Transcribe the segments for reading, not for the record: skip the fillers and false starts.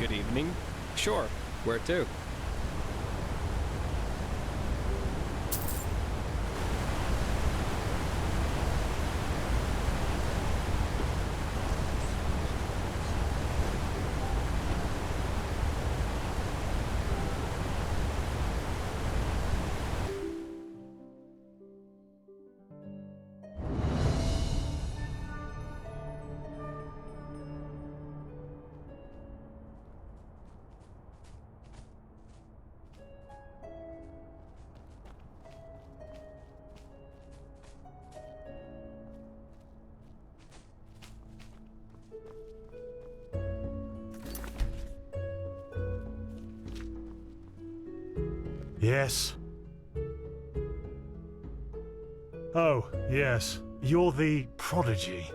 Good evening. Sure. Where to? Yes. Oh, yes. You're the prodigy.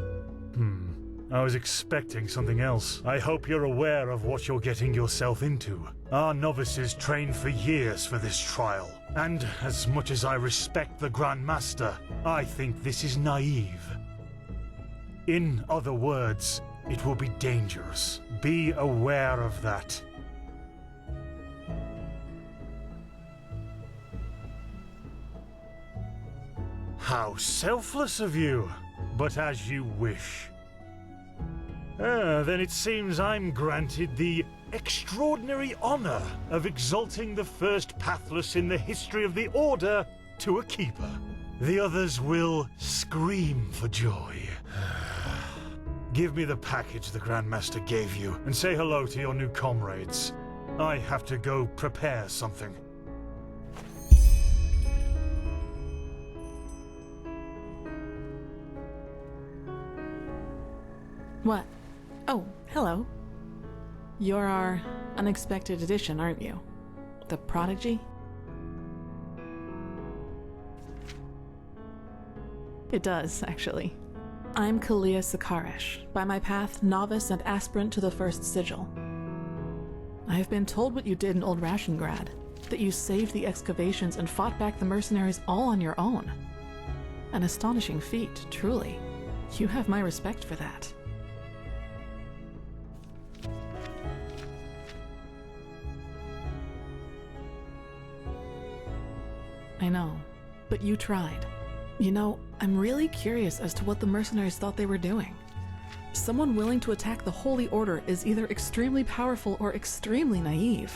I was expecting something else. I hope you're aware of what you're getting yourself into. Our novices trained for years for this trial. And as much as I respect the Grand Master, I think this is naive. In other words, it will be dangerous. Be aware of that. How selfless of you! But as you wish. Then it seems I'm granted the extraordinary honor of exalting the first Pathless in the history of the Order to a keeper. The others will scream for joy. Give me the package the Grandmaster gave you, and say hello to your new comrades. I have to go prepare something. What? Oh, hello. You're our unexpected addition, aren't you? The prodigy? It does, actually. I'm Kalia Sakaresh, by my path novice and aspirant to the first sigil. I have been told what you did in Old Rashengrad, that you saved the excavations and fought back the mercenaries all on your own. An astonishing feat, truly. You have my respect for that. I know, but you tried. You know, I'm really curious as to what the mercenaries thought they were doing. Someone willing to attack the Holy Order is either extremely powerful or extremely naive.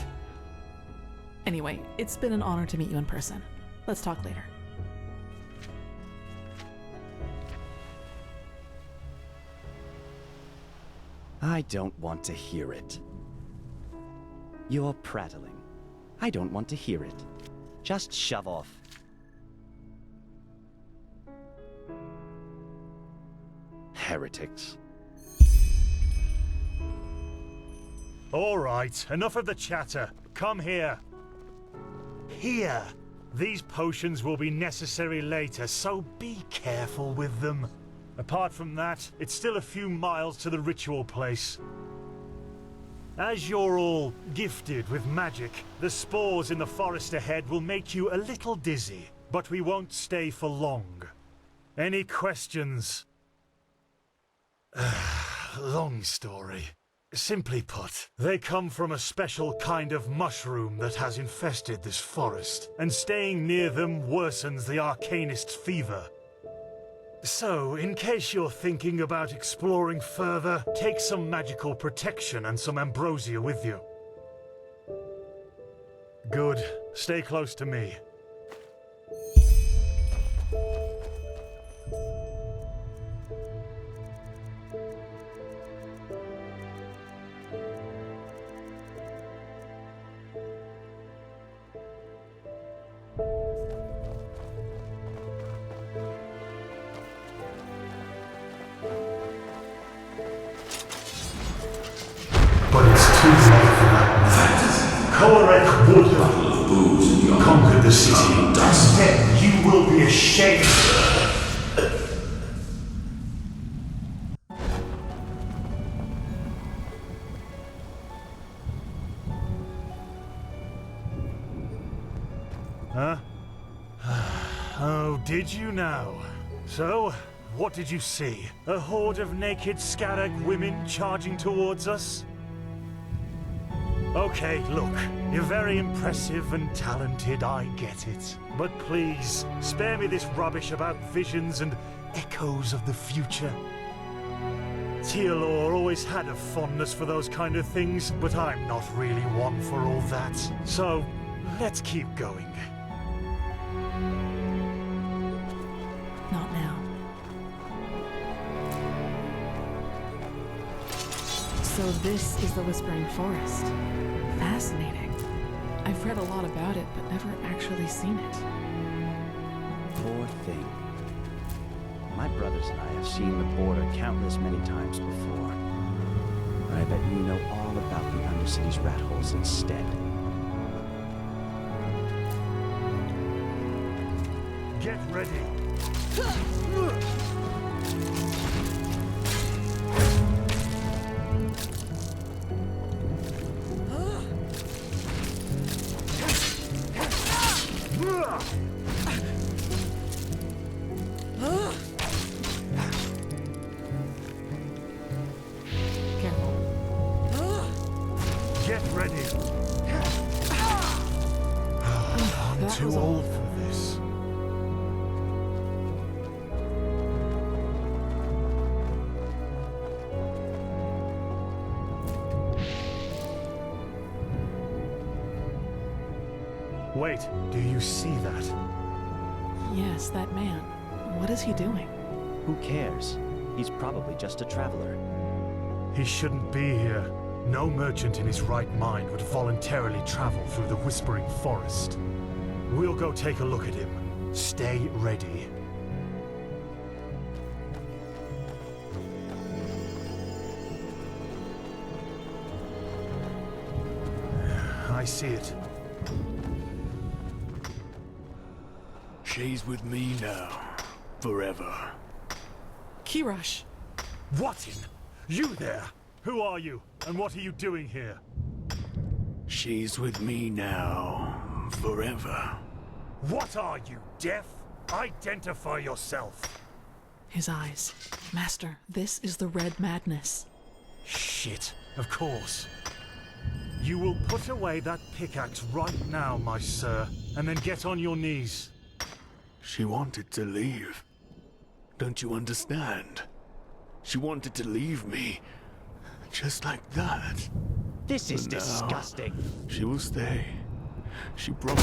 Anyway, it's been an honor to meet you in person. Let's talk later. I don't want to hear it. You're prattling. I don't want to hear it. Just shove off. Heretics. All right, enough of the chatter. Come here. Here. These potions will be necessary later, so be careful with them. Apart from that, it's still a few miles to the ritual place. As you're all gifted with magic, the spores in the forest ahead will make you a little dizzy, but we won't stay for long. Any questions? Long story. Simply put, they come from a special kind of mushroom that has infested this forest, and staying near them worsens the arcanist's fever. So, in case you're thinking about exploring further, take some magical protection and some ambrosia with you. Good. Stay close to me. But it's too late for that. Korek would conquer the city. Instead, you will be ashamed. Huh? Oh, did you now? So, what did you see? A horde of naked Skarag women charging towards us? Okay, look, you're very impressive and talented, I get it. But please, spare me this rubbish about visions and echoes of the future. Tealor always had a fondness for those kind of things, but I'm not really one for all that. So, let's keep going. Not now. So this is the Whispering Forest. Fascinating. I've read a lot about it, but never actually seen it. Poor thing. My brothers and I have seen the border countless many times before. But I bet you know all about the Undercity's rat holes instead. Get ready. Careful. Get ready. I'm That too was old for this. Wait, do you see that? Yes, that man. What is he doing? Who cares? He's probably just a traveler. He shouldn't be here. No merchant in his right mind would voluntarily travel through the Whispering Forest. We'll go take a look at him. Stay ready. I see it. She's with me now. Forever. Kirash! What in? You there? Who are you? And what are you doing here? She's with me now. Forever. What are you, deaf? Identify yourself. His eyes. Master, this is the Red Madness. Shit, of course. You will put away that pickaxe right now, my sir, and then get on your knees. She wanted to leave. Don't you understand? She wanted to leave me. Just like that. This is But now, disgusting. She will stay. She broke.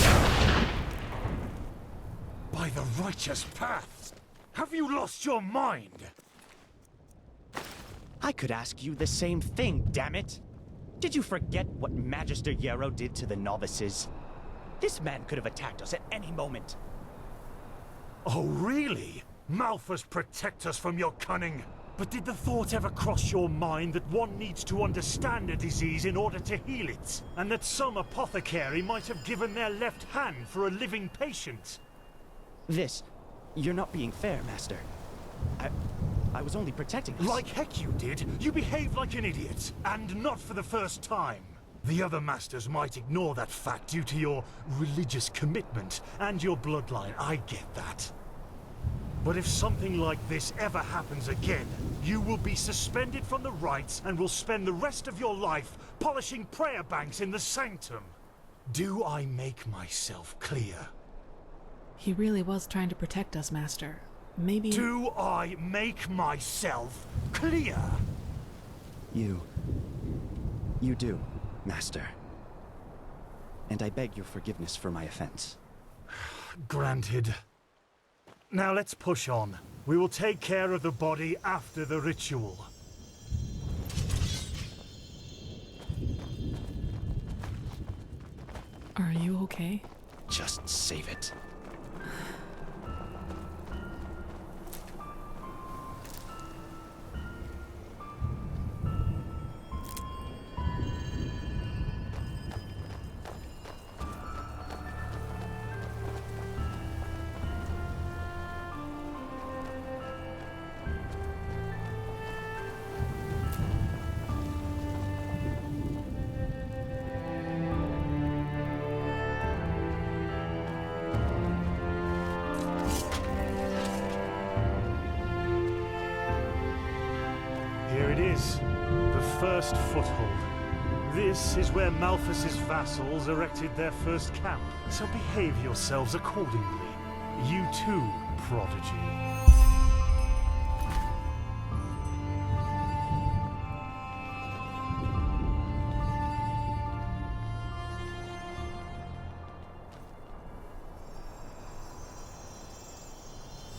By the righteous path! Have you lost your mind? I could ask you the same thing, damn it! Did you forget what Magister Yarrow did to the novices? This man could have attacked us at any moment. Oh, really? Malphus, protect us from your cunning. But did the thought ever cross your mind that one needs to understand a disease in order to heal it? And that some apothecary might have given their left hand for a living patient? You're not being fair, Master. I was only protecting us. Like heck you did. You behaved like an idiot. And not for the first time. The other masters might ignore that fact due to your religious commitment and your bloodline. I get that. But if something like this ever happens again, you will be suspended from the rites and will spend the rest of your life polishing prayer banks in the sanctum. Do I make myself clear? He really was trying to protect us, Master. Maybe... Do I make myself clear? You do, Master. And I beg your forgiveness for my offense. Granted. Now let's push on. We will take care of the body after the ritual. Are you okay? Just save it. Here it is, the first foothold. This is where Malthus's vassals erected their first camp, so behave yourselves accordingly. You too, Prodigy.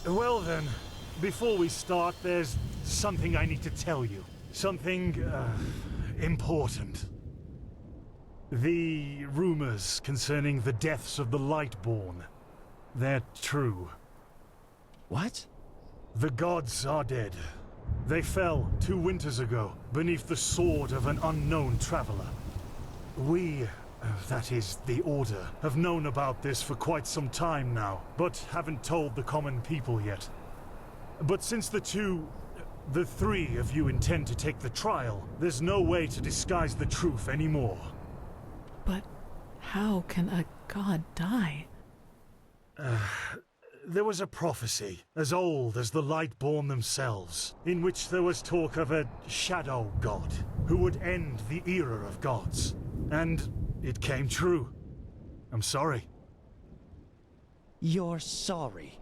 Well then, before we start, there's something I need to tell you. Something, important. The rumors concerning the deaths of the Lightborn, they're true. What? The gods are dead. They fell 2 winters ago, beneath the sword of an unknown traveler. We, that is, the Order, have known about this for quite some time now, but haven't told the common people yet. But since the 3 of you intend to take the trial, there's no way to disguise the truth anymore. But how can a god die? There was a prophecy, as old as the Lightborn themselves, in which there was talk of a shadow god, who would end the era of gods. And it came true. I'm sorry. You're sorry?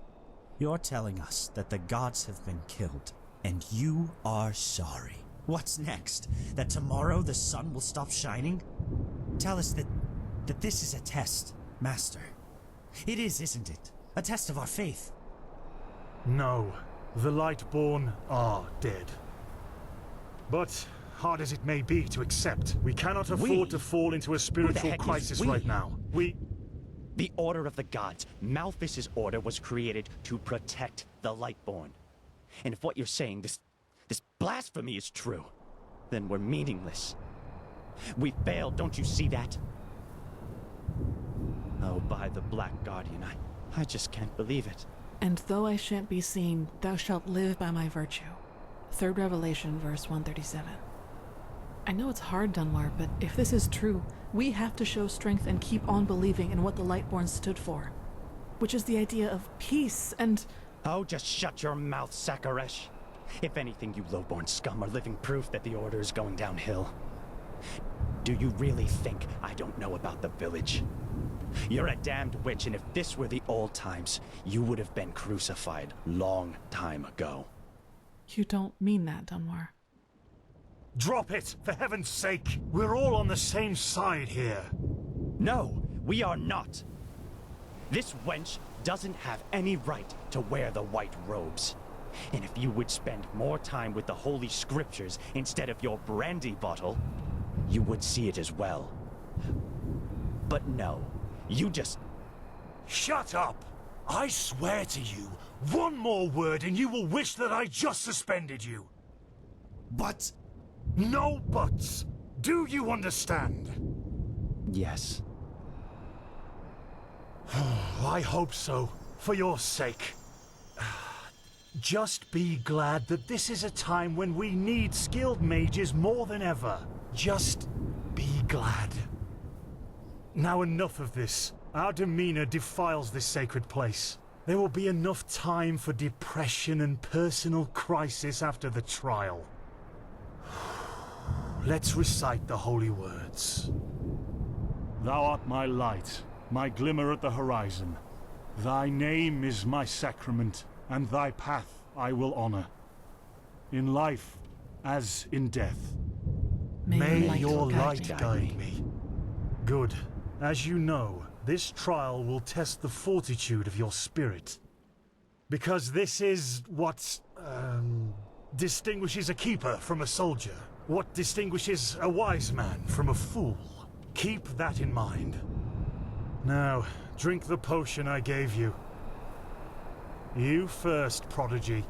You're telling us that the gods have been killed, and you are sorry. What's next? That tomorrow the sun will stop shining? Tell us that this is a test, Master. It is, isn't it? A test of our faith. No, the Lightborn are dead. But, hard as it may be to accept, we cannot afford to fall into a spiritual crisis right now. The Order of the Gods, Malthus's order, was created to protect the Lightborn. And if what you're saying, this blasphemy is true, then we're meaningless. We failed, don't you see that? Oh, by the Black Guardian, I just can't believe it. And though I shan't be seen, thou shalt live by my virtue. 3rd Revelation, verse 137. I know it's hard, Dunmar, but if this is true, we have to show strength and keep on believing in what the Lightborn stood for. Which is the idea of peace and... Oh, just shut your mouth, Sakaresh. If anything, you lowborn scum are living proof that the Order is going downhill. Do you really think I don't know about the village? You're a damned witch, and if this were the old times, you would have been crucified long time ago. You don't mean that, Dunmar. Drop it, for heaven's sake! We're all on the same side here. No, we are not. This wench doesn't have any right to wear the white robes. And if you would spend more time with the Holy Scriptures instead of your brandy bottle, you would see it as well. But no, you just... Shut up! I swear to you, one more word and you will wish that I just suspended you. But... No buts! Do you understand? Yes. I hope so, for your sake. Just be glad that this is a time when we need skilled mages more than ever. Just be glad. Now enough of this. Our demeanor defiles this sacred place. There will be enough time for depression and personal crisis after the trial. Let's recite the holy words. Thou art my light, my glimmer at the horizon. Thy name is my sacrament, and thy path I will honor. In life, as in death. May your light guide me. Good. As you know, this trial will test the fortitude of your spirit. Because this is what, distinguishes a keeper from a soldier. What distinguishes a wise man from a fool. Keep that in mind. Now, drink the potion I gave you. You first, Prodigy.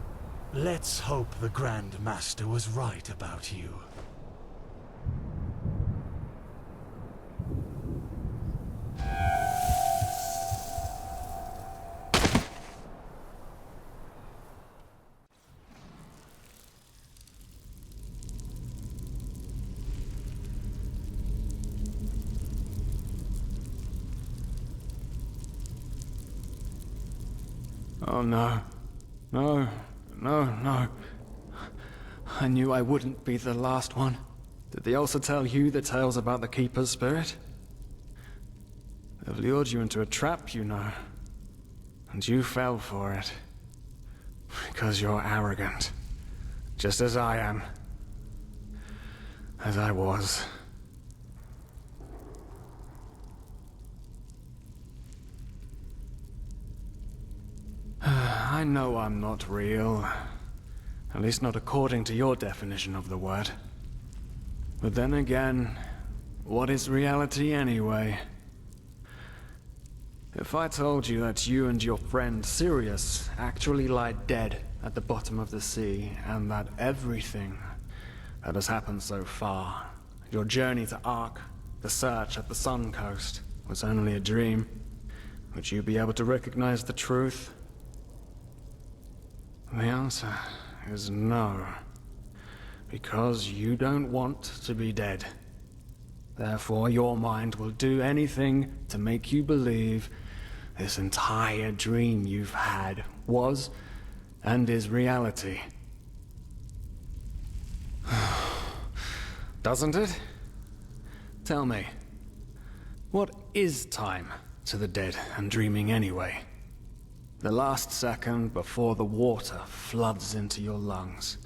Let's hope the Grand Master was right about you. Oh no. No. I knew I wouldn't be the last one. Did they also tell you the tales about the Keeper's spirit? They've lured you into a trap, you know. And you fell for it. Because you're arrogant. Just as I am. As I was. I know I'm not real. At least not according to your definition of the word. But then again, what is reality anyway? If I told you that you and your friend Sirius actually lie dead at the bottom of the sea, and that everything that has happened so far, your journey to Ark, the search at the Sun Coast, was only a dream, would you be able to recognize the truth? The answer is no. Because you don't want to be dead. Therefore, your mind will do anything to make you believe this entire dream you've had was and is reality. Doesn't it? Tell me, what is time to the dead and dreaming anyway? The last second before the water floods into your lungs.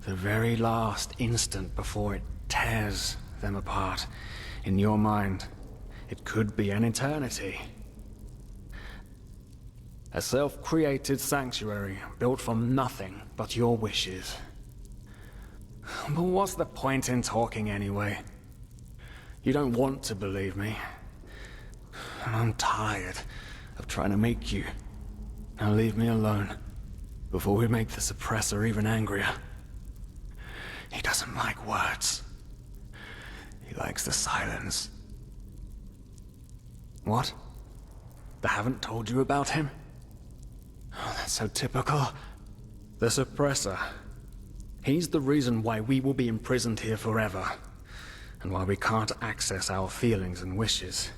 The very last instant before it tears them apart. In your mind, it could be an eternity. A self-created sanctuary built from nothing but your wishes. But what's the point in talking anyway? You don't want to believe me. And I'm tired of trying to make you. Now leave me alone, before we make the suppressor even angrier. He doesn't like words. He likes the silence. What? They haven't told you about him? Oh, that's so typical. The suppressor. He's the reason why we will be imprisoned here forever. And why we can't access our feelings and wishes.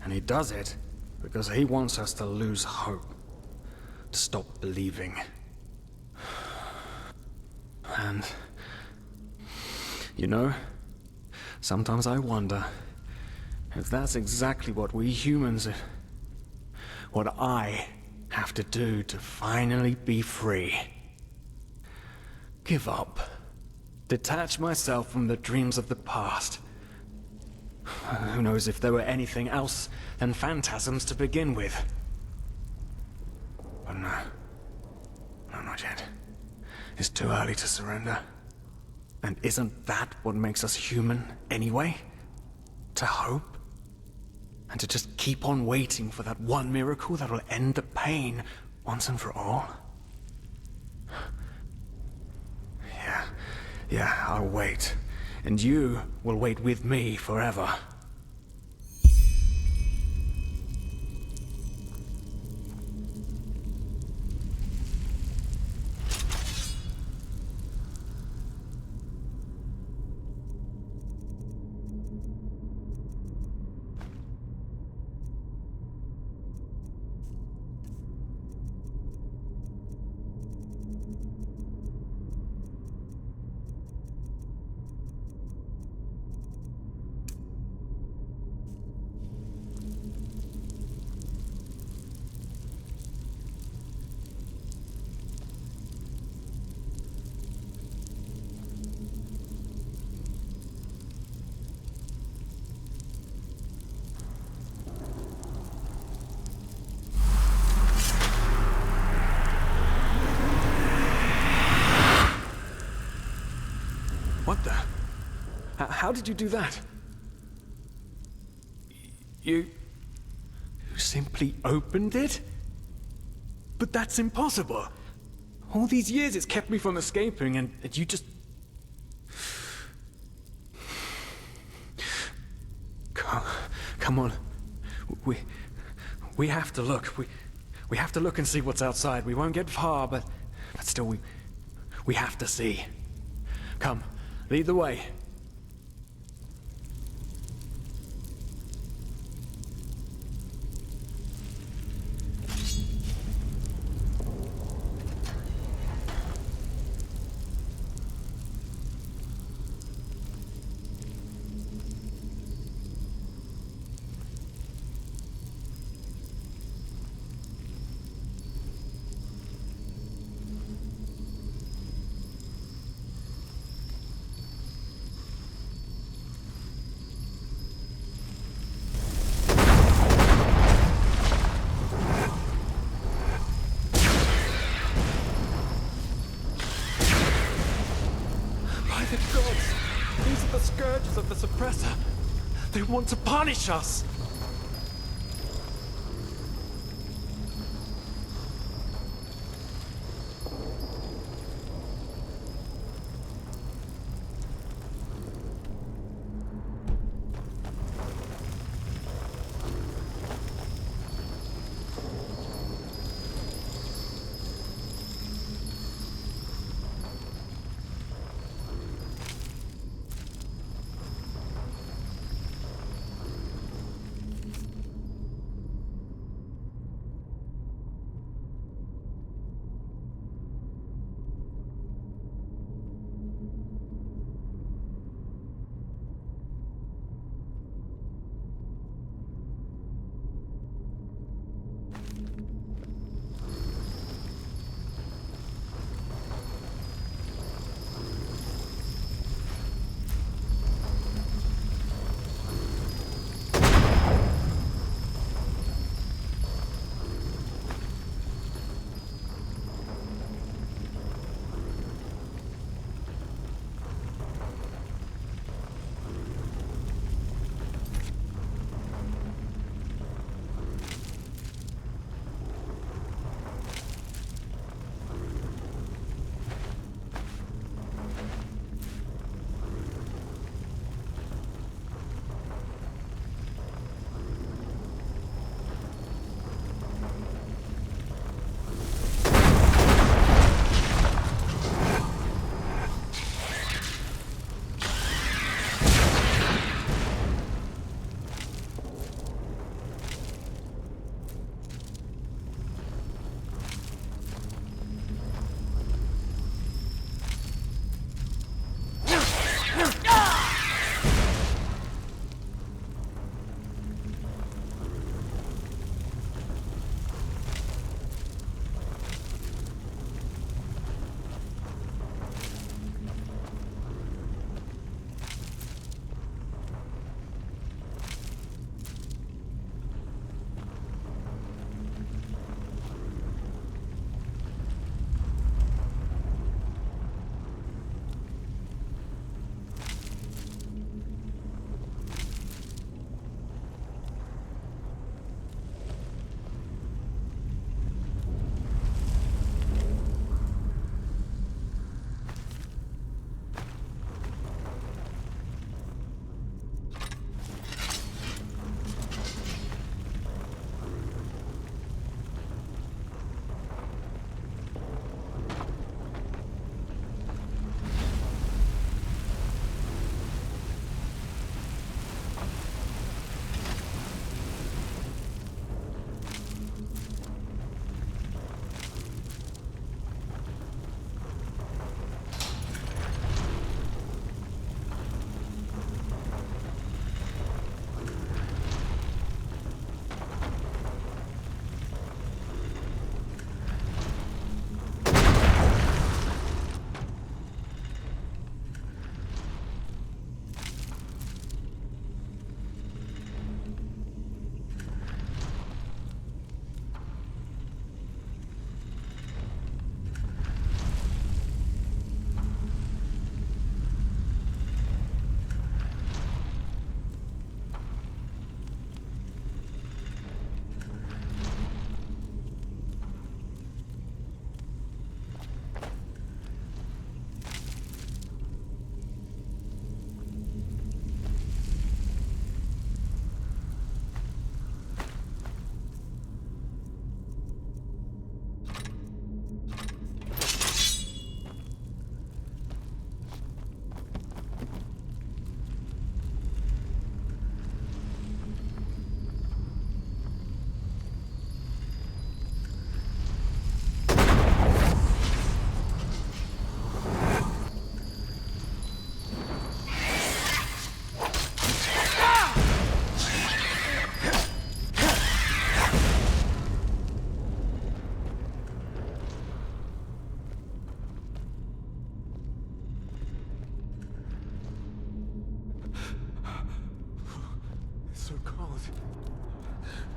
And he does it because he wants us to lose hope. To stop believing. And... you know, sometimes I wonder if that's exactly what we humans... what I have to do to finally be free. Give up. Detach myself from the dreams of the past. Who knows if there were anything else than phantasms to begin with. But no. No, not yet. It's too early to surrender. And isn't that what makes us human, anyway? To hope? And to just keep on waiting for that one miracle that will end the pain once and for all? Yeah, I'll wait. And you will wait with me forever. What the? How did you do that? You simply opened it? But that's impossible. All these years it's kept me from escaping, and you just... Come on. We have to look. We have to look and see what's outside. We won't get far, but still we have to see. Come. Lead the way. the gods! These are the scourges of the Suppressor. They want to punish us!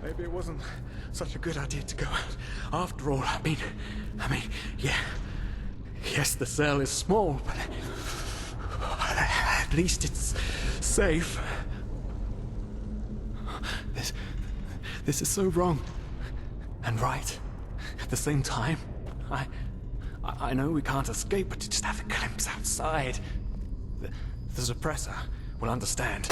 Maybe it wasn't such a good idea to go out. After all, I mean, yeah. Yes, the cell is small, but At least it's safe. This is so wrong and right at the same time. I know we can't escape, but to just have a glimpse outside. The suppressor will understand.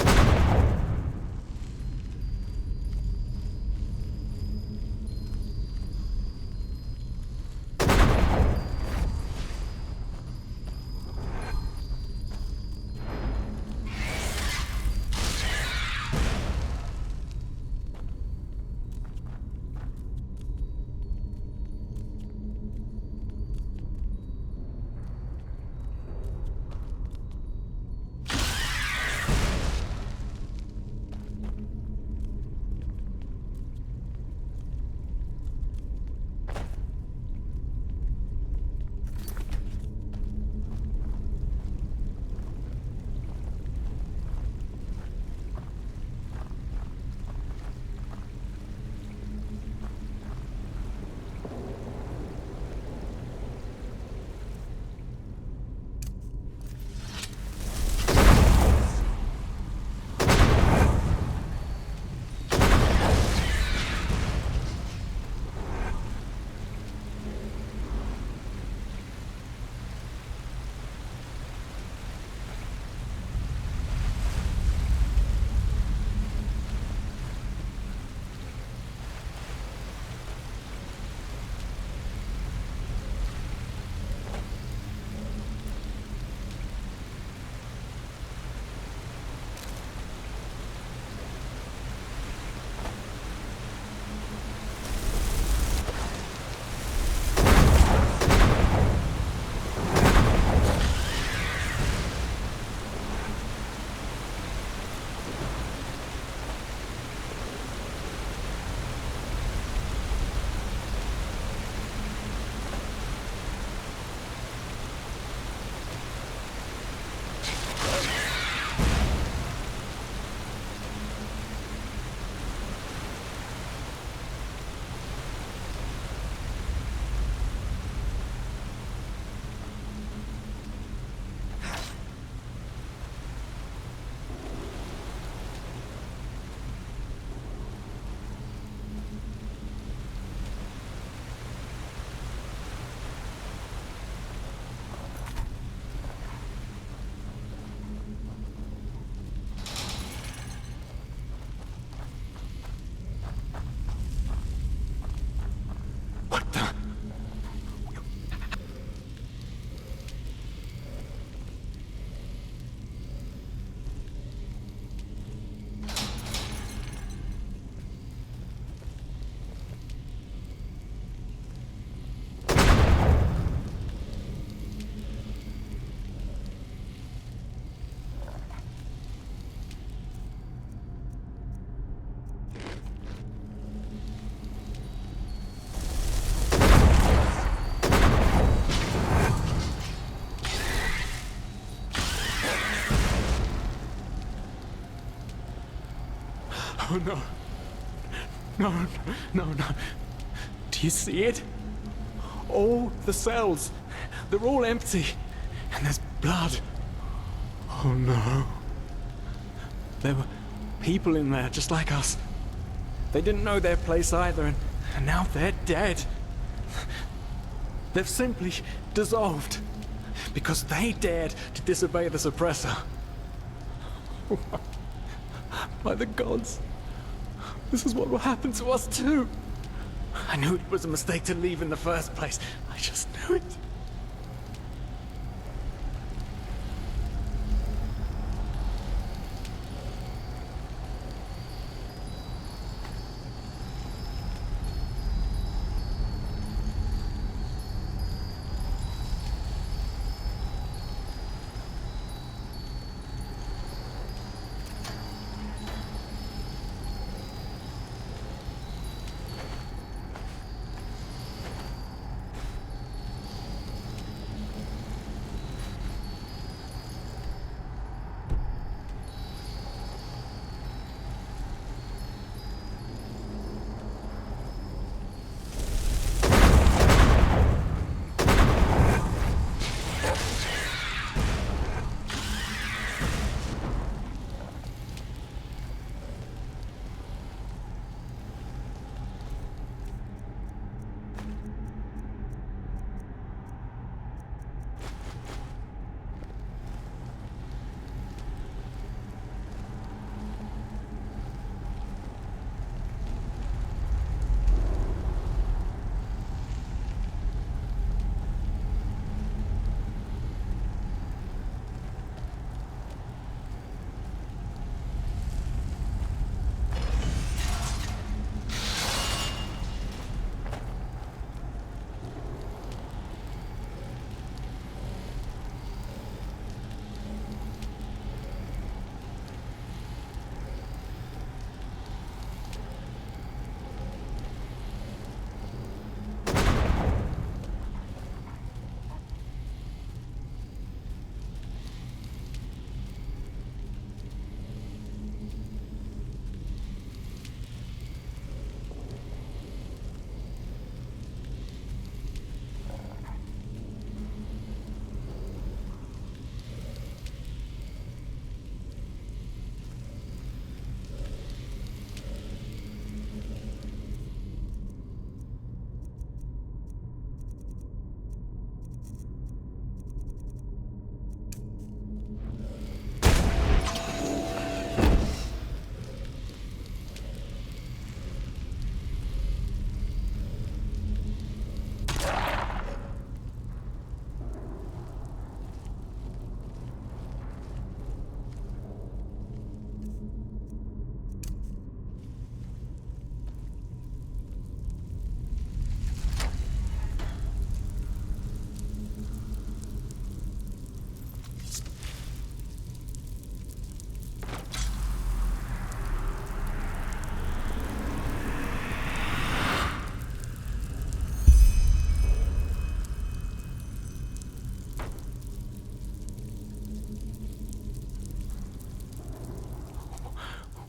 Oh no. No. Do you see it? All the cells, they're all empty. And there's blood. Oh no. There were people in there just like us. They didn't know their place either, and now they're dead. They've simply dissolved because they dared to disobey the suppressor. By the gods, this is what will happen to us too. I knew it was a mistake to leave in the first place. I just knew it.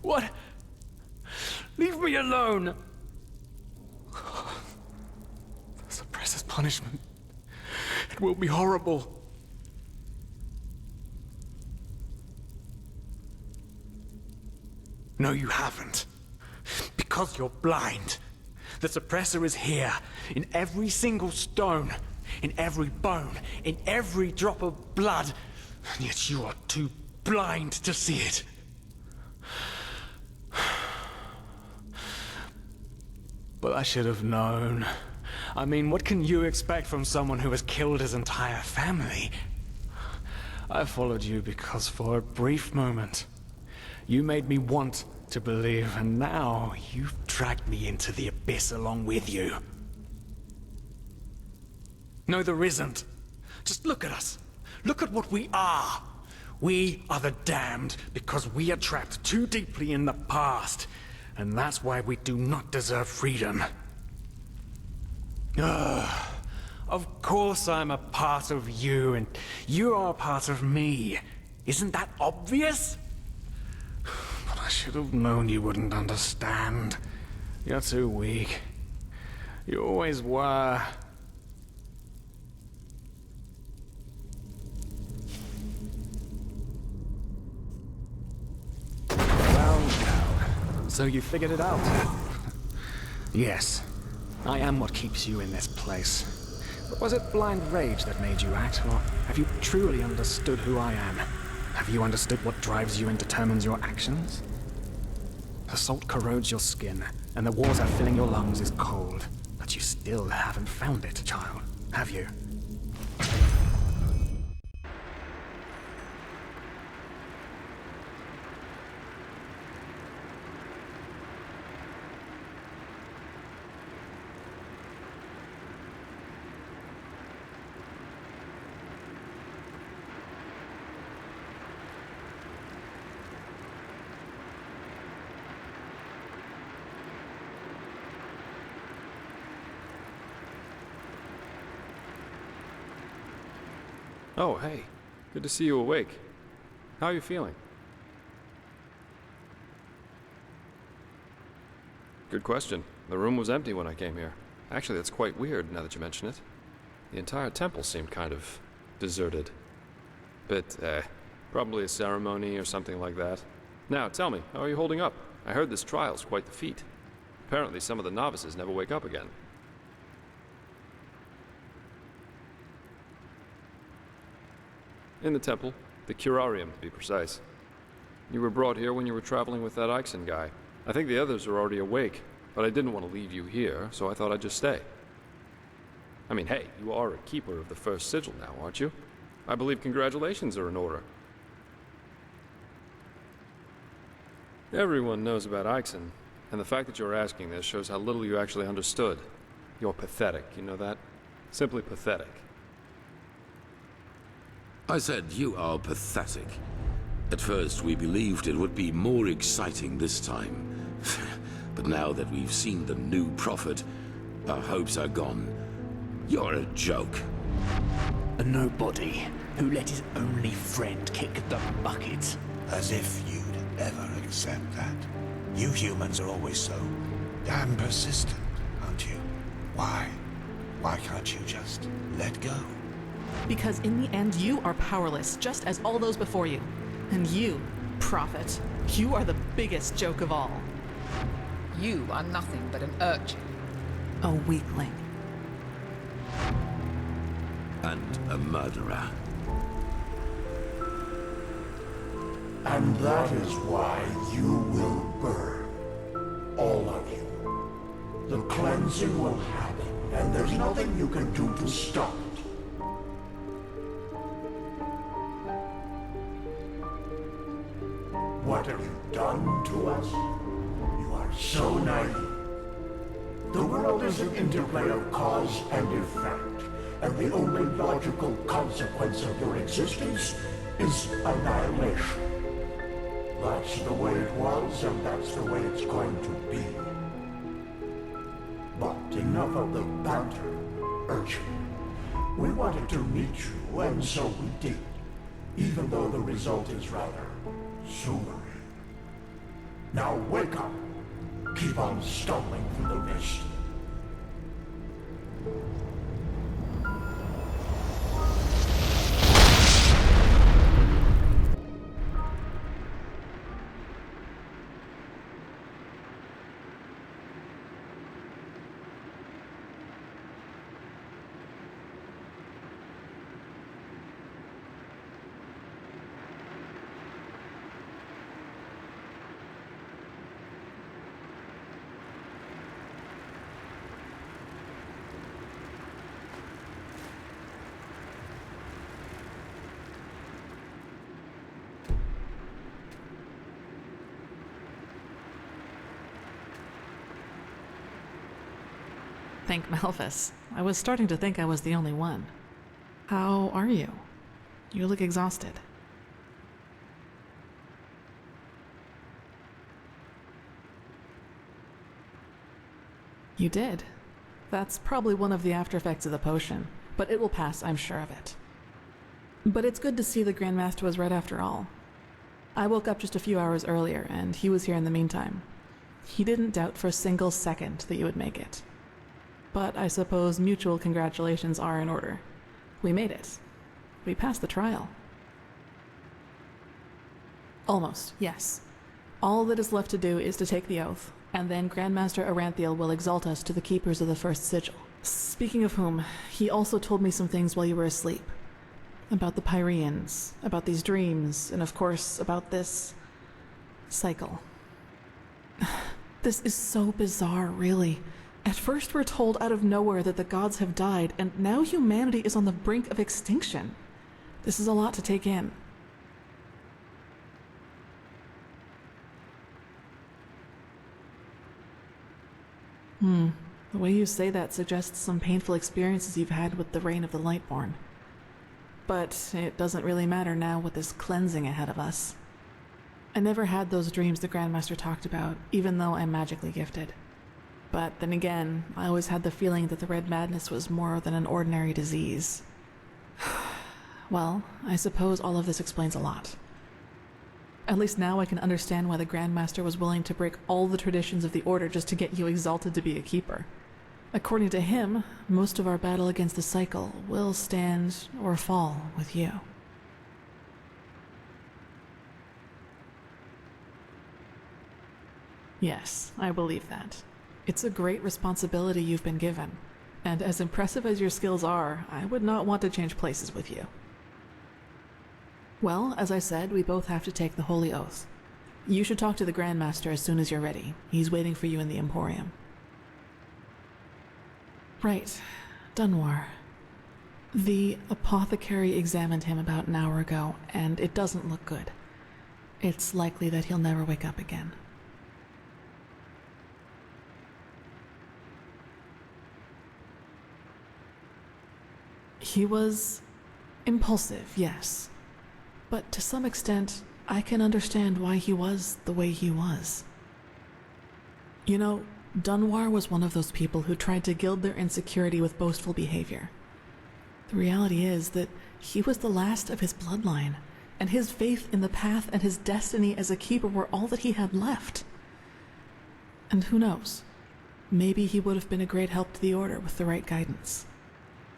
What? Leave me alone! The suppressor's punishment. It will be horrible. No, you haven't. Because you're blind. The suppressor is here, in every single stone, in every bone, in every drop of blood, and yet you are too blind to see it. But I should have known. I mean, what can you expect from someone who has killed his entire family? I followed you because for a brief moment, you made me want to believe, and now you've dragged me into the abyss along with you. No, there isn't. Just look at us. Look at what we are. We are the damned because we are trapped too deeply in the past, and that's why we do not deserve freedom. Ugh. Of course I'm a part of you, and you are a part of me. Isn't that obvious? But I should have known you wouldn't understand. You're too weak. You always were. Well, so you figured it out? Yes. I am what keeps you in this place. But was it blind rage that made you act, or have you truly understood who I am? Have you understood what drives you and determines your actions? The salt corrodes your skin, and the water filling your lungs is cold. But you still haven't found it, child, have you? Oh, hey. Good to see you awake. How are you feeling? Good question. The room was empty when I came here. Actually, that's quite weird now that you mention it. The entire temple seemed kind of deserted. Probably a ceremony or something like that. Now, tell me, how are you holding up? I heard this trial's quite the feat. Apparently some of the novices never wake up again. In the temple, the curarium to be precise. You were brought here when you were traveling with that Ixon guy. I think the others are already awake, but I didn't want to leave you here, so I thought I'd just stay. I mean, hey, you are a keeper of the first sigil now, aren't you? I believe congratulations are in order. Everyone knows about Ixon, and the fact that you're asking this shows how little you actually understood. You're pathetic, you know that? Simply pathetic. I said you are pathetic. At first we believed it would be more exciting this time. But now that we've seen the new prophet, our hopes are gone. You're a joke. A nobody who let his only friend kick the bucket. As if you'd ever accept that. You humans are always so damn persistent, aren't you? Why? Why can't you just let go? Because in the end, you are powerless, just as all those before you. And you, prophet, you are the biggest joke of all. You are nothing but an urchin. A weakling. And a murderer. And that is why you will burn. All of you. The cleansing will happen, and there's nothing you can do to stop it. What have you done to us? You are so naive. The world is an interplay of cause and effect, and the only logical consequence of your existence is annihilation. That's the way it was, and that's the way it's going to be. But enough of the banter, urchin. We wanted to meet you, and so we did, even though the result is rather sobering. Now wake up. Keep on stumbling through the mist. Thank Malphus. I was starting to think I was the only one. How are you? You look exhausted. You did. That's probably one of the after effects of the potion, but it will pass, I'm sure of it. But it's good to see the Grandmaster was right after all. I woke up just a few hours earlier, and he was here in the meantime. He didn't doubt for a single second that you would make it. But I suppose mutual congratulations are in order. We made it. We passed the trial. Almost, yes. All that is left to do is to take the oath, and then Grandmaster Aranthiel will exalt us to the keepers of the first sigil. Speaking of whom, he also told me some things while you were asleep. About the Pyreans, about these dreams, and of course about this cycle. This is so bizarre, really. At first we're told out of nowhere that the gods have died, and now humanity is on the brink of extinction. This is a lot to take in. The way you say that suggests some painful experiences you've had with the reign of the Lightborn. But it doesn't really matter now with this cleansing ahead of us. I never had those dreams the Grandmaster talked about, even though I'm magically gifted. But then again, I always had the feeling that the Red Madness was more than an ordinary disease. Well, I suppose all of this explains a lot. At least now I can understand why the Grandmaster was willing to break all the traditions of the Order just to get you exalted to be a keeper. According to him, most of our battle against the cycle will stand or fall with you. Yes, I believe that. It's a great responsibility you've been given, and as impressive as your skills are, I would not want to change places with you. Well, as I said, we both have to take the Holy Oath. You should talk to the Grandmaster as soon as you're ready. He's waiting for you in the Emporium. Right. Dunwar. The apothecary examined him about an hour ago, and it doesn't look good. It's likely that he'll never wake up again. He was impulsive, yes. But to some extent, I can understand why he was the way he was. You know, Dunwar was one of those people who tried to gild their insecurity with boastful behavior. The reality is that he was the last of his bloodline, and his faith in the path and his destiny as a keeper were all that he had left. And who knows, maybe he would have been a great help to the Order with the right guidance.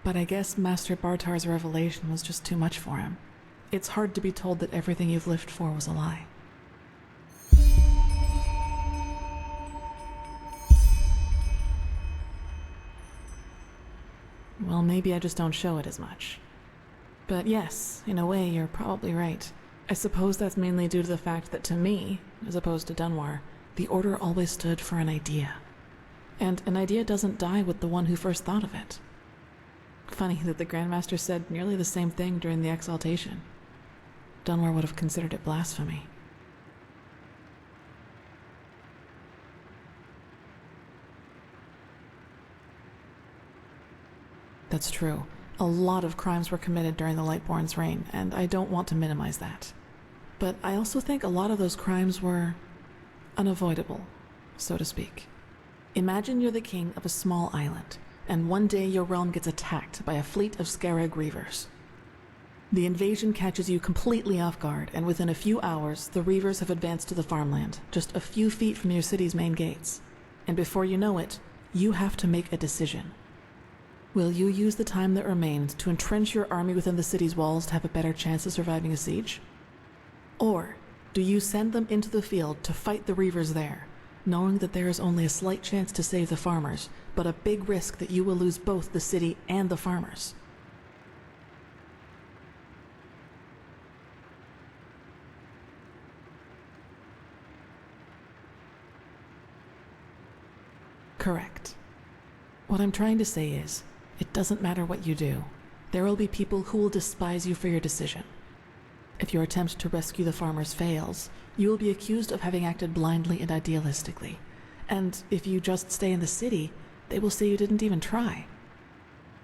But I guess Master Bartar's revelation was just too much for him. It's hard to be told that everything you've lived for was a lie. Well, maybe I just don't show it as much. But yes, in a way, you're probably right. I suppose that's mainly due to the fact that to me, as opposed to Dunwar, the Order always stood for an idea. And an idea doesn't die with the one who first thought of it. Funny that the Grandmaster said nearly the same thing during the exaltation. Dunwar would have considered it blasphemy. That's true. A lot of crimes were committed during the Lightborn's reign, and I don't want to minimize that. But I also think a lot of those crimes were unavoidable, so to speak. Imagine you're the king of a small island, and one day your realm gets attacked by a fleet of Scarab Reavers. The invasion catches you completely off guard, and within a few hours, the Reavers have advanced to the farmland, just a few feet from your city's main gates. And before you know it, you have to make a decision. Will you use the time that remains to entrench your army within the city's walls to have a better chance of surviving a siege? Or do you send them into the field to fight the Reavers there, knowing that there is only a slight chance to save the farmers, but a big risk that you will lose both the city and the farmers? Correct. What I'm trying to say is, it doesn't matter what you do. There will be people who will despise you for your decision. If your attempt to rescue the farmers fails, you will be accused of having acted blindly and idealistically. And if you just stay in the city, they will say you didn't even try.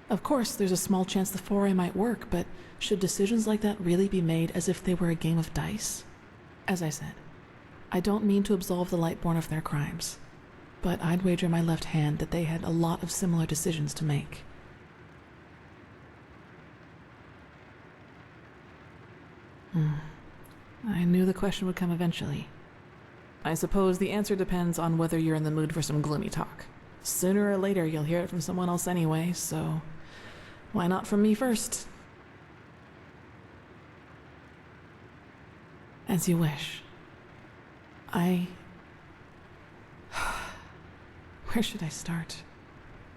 Of course, there's a small chance the foray might work, but should decisions like that really be made as if they were a game of dice? As I said, I don't mean to absolve the Lightborn of their crimes, but I'd wager my left hand that they had a lot of similar decisions to make. I knew the question would come eventually. I suppose the answer depends on whether you're in the mood for some gloomy talk. Sooner or later you'll hear it from someone else anyway, so why not from me first? As you wish. Where should I start?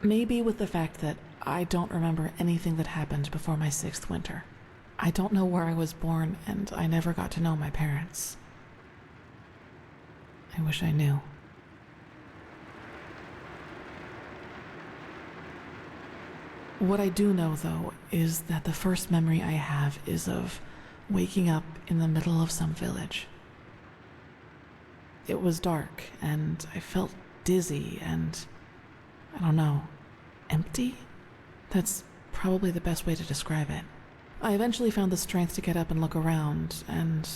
Maybe with the fact that I don't remember anything that happened before my 6th winter. I don't know where I was born, and I never got to know my parents. I wish I knew. What I do know, though, is that the first memory I have is of waking up in the middle of some village. It was dark, and I felt dizzy and, I don't know, empty? That's probably the best way to describe it. I eventually found the strength to get up and look around, and,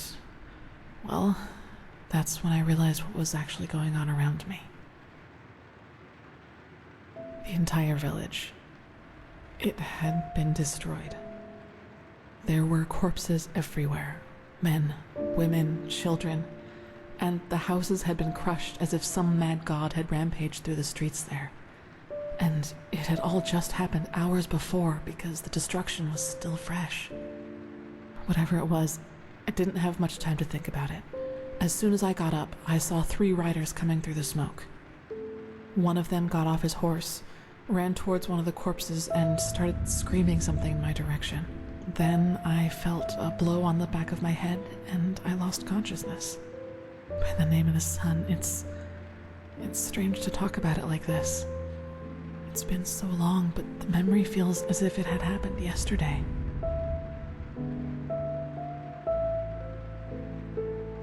well, that's when I realized what was actually going on around me. The entire village. It had been destroyed. There were corpses everywhere. Men, women, children, and the houses had been crushed as if some mad god had rampaged through the streets there. And it had all just happened hours before because the destruction was still fresh. Whatever it was, I didn't have much time to think about it. As soon as I got up, I saw 3 riders coming through the smoke. One of them got off his horse, ran towards one of the corpses, and started screaming something in my direction. Then I felt a blow on the back of my head, and I lost consciousness. By the name of the sun, it's strange to talk about it like this. It's been so long, but the memory feels as if it had happened yesterday.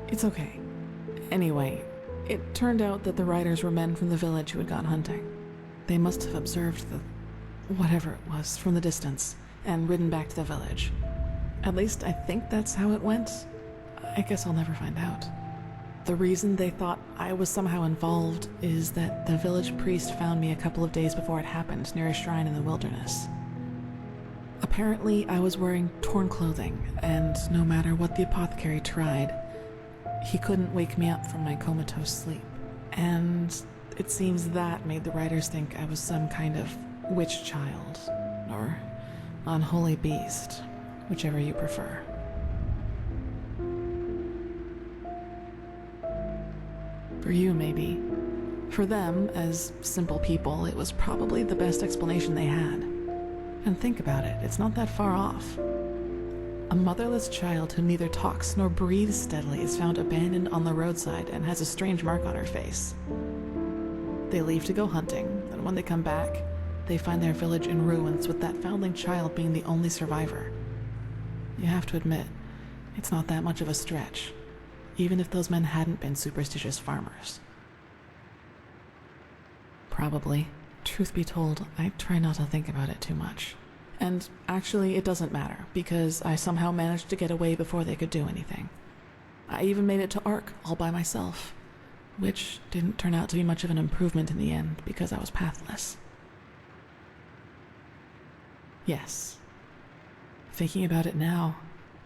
It's okay. Anyway, it turned out that the riders were men from the village who had gone hunting. They must have observed the whatever it was from the distance and ridden back to the village. At least I think that's how it went. I guess I'll never find out. The reason they thought I was somehow involved is that the village priest found me a couple of days before it happened near a shrine in the wilderness. Apparently, I was wearing torn clothing, and no matter what the apothecary tried, he couldn't wake me up from my comatose sleep. And it seems that made the writers think I was some kind of witch child, or unholy beast, whichever you prefer. For you, maybe. For them, as simple people, it was probably the best explanation they had. And think about it, it's not that far off. A motherless child who neither talks nor breathes steadily is found abandoned on the roadside and has a strange mark on her face. They leave to go hunting, and when they come back, they find their village in ruins with that foundling child being the only survivor. You have to admit, it's not that much of a stretch, even if those men hadn't been superstitious farmers. Probably. Truth be told, I try not to think about it too much. And actually, it doesn't matter, because I somehow managed to get away before they could do anything. I even made it to Ark all by myself, which didn't turn out to be much of an improvement in the end because I was pathless. Yes. Thinking about it now,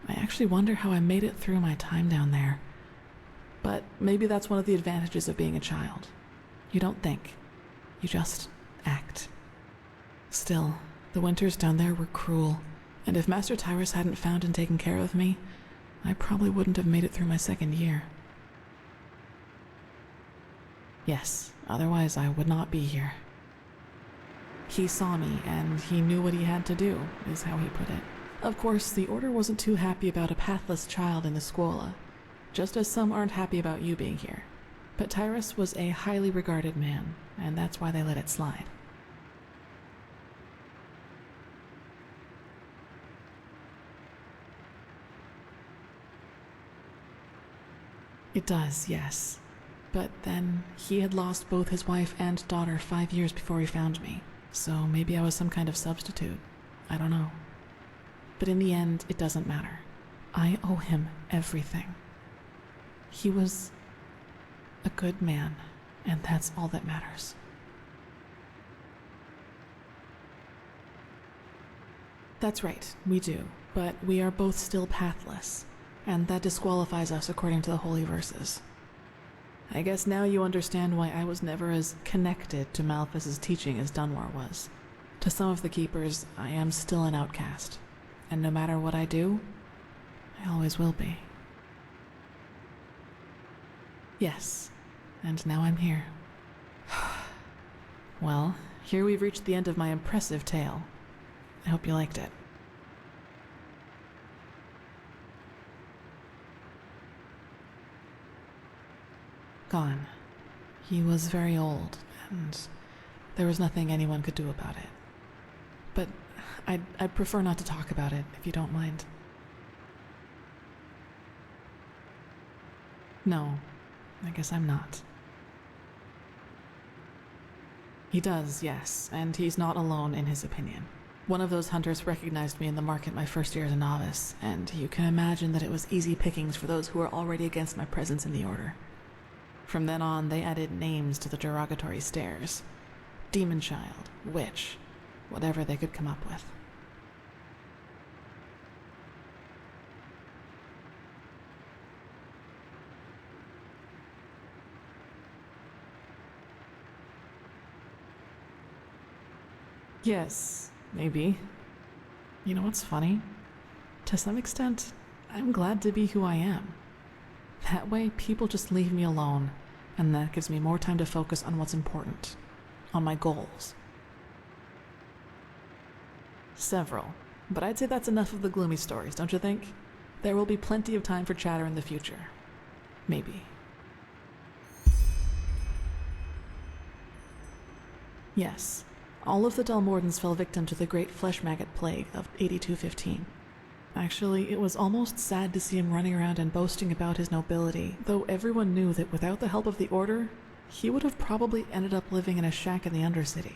I actually wonder how I made it through my time down there. But maybe that's one of the advantages of being a child. You don't think. You just act. Still, the winters down there were cruel, and if Master Tyrus hadn't found and taken care of me, I probably wouldn't have made it through my second year. Yes, otherwise I would not be here. He saw me, and he knew what he had to do, is how he put it. Of course, the Order wasn't too happy about a pathless child in the Scuola, just as some aren't happy about you being here. But Tyrus was a highly regarded man, and that's why they let it slide. It does, yes. But then, he had lost both his wife and daughter 5 years before he found me, so maybe I was some kind of substitute. I don't know. But in the end, it doesn't matter. I owe him everything. He was a good man, and that's all that matters. That's right, we do, but we are both still pathless, and that disqualifies us according to the holy verses. I guess now you understand why I was never as connected to Malphas's teaching as Dunmore was. To some of the Keepers, I am still an outcast, and no matter what I do, I always will be. Yes, and now I'm here. Well, here we've reached the end of my impressive tale. I hope you liked it. Gone. He was very old, and there was nothing anyone could do about it. But I'd prefer not to talk about it, if you don't mind. No, I guess I'm not. He does, yes, and he's not alone in his opinion. One of those hunters recognized me in the market my first year as a novice, and you can imagine that it was easy pickings for those who were already against my presence in the Order. From then on, they added names to the derogatory stares. Demon Child, Witch, whatever they could come up with. Yes, maybe. You know what's funny? To some extent, I'm glad to be who I am. That way, people just leave me alone, and that gives me more time to focus on what's important, on my goals. Several, but I'd say that's enough of the gloomy stories, don't you think? There will be plenty of time for chatter in the future. Maybe. Yes, all of the Dalmordans fell victim to the great flesh maggot plague of 8215. Actually, it was almost sad to see him running around and boasting about his nobility, though everyone knew that without the help of the Order, he would have probably ended up living in a shack in the Undercity.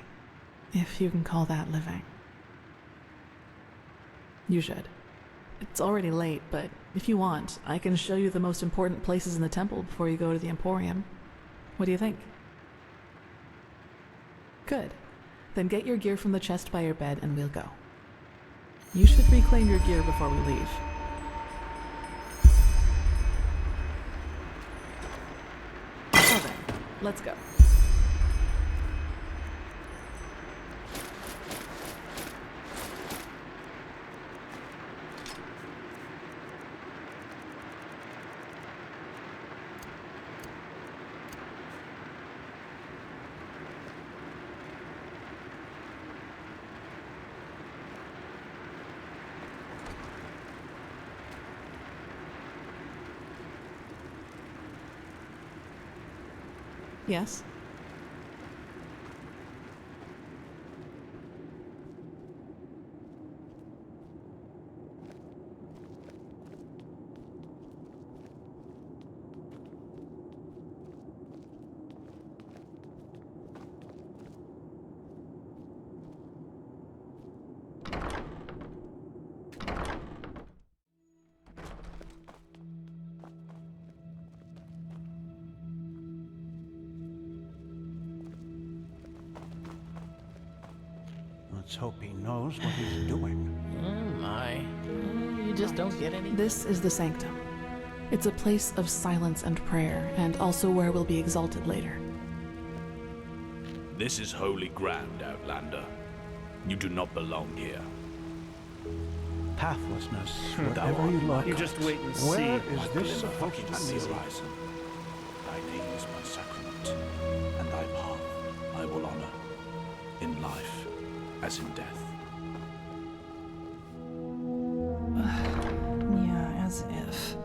If you can call that living. You should. It's already late, but if you want, I can show you the most important places in the temple before you go to the Emporium. What do you think? Good. Then get your gear from the chest by your bed and we'll go. You should reclaim your gear before we leave. Well then, let's go. Yes? Let's hope he knows what he's doing. Oh my. You just don't get any. This is the sanctum. It's a place of silence and prayer, and also where we'll be exalted later. This is holy ground, Outlander. You do not belong here. Pathlessness, whatever you look. You just wait and see. Where is this supposed to At the be? horizon. Thy name is my sacrament, and thy path I will honor, in life as in death. Yeah, as if.